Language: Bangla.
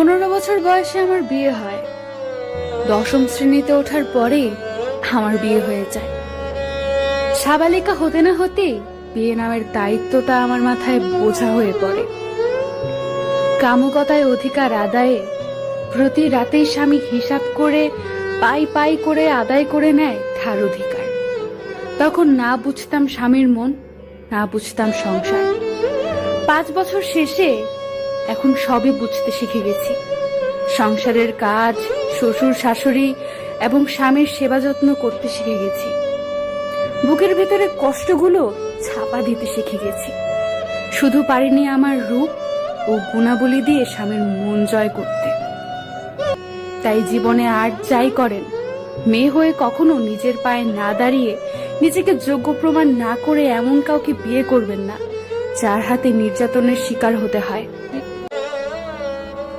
15 বছর বয়সে আমার বিয়ে হয়। 10ম শ্রেণীতে ওঠার পরে আমার বিয়ে হয়ে যায়। সাবালিকা হতে না হতেই বিয়ে নামের দায়িত্বটা আমার মাথায় বোঝা হয়ে পড়ে। কামুকতায় অধিকার আদায়ে প্রতি রাতেই স্বামী হিসাব করে পাই পাই করে আদায় করে নেয় তার অধিকার। তখন না বুঝতাম স্বামীর মন, না বুঝতাম সংসার। 5 বছর শেষে এখন সবই বুঝতে শিখে গেছি। সংসারের কাজ, শ্বশুর শাশুড়ি এবং স্বামীর সেবা যত্ন করতে শিখে গেছি। বুকের ভেতরে কষ্টগুলো ছাপা দিতে শিখে গেছি। শুধু পারিনি আমার রূপ ও গুণাবলী দিয়ে স্বামীর মন জয় করতে। তাই জীবনে আর যাই করেন, মেয়ে হয়ে কখনো নিজের পায়ে না দাঁড়িয়ে, নিজেকে যোগ্য প্রমাণ না করে এমন কাউকে বিয়ে করবেন না যার হাতে নির্যাতনের শিকার হতে হয়।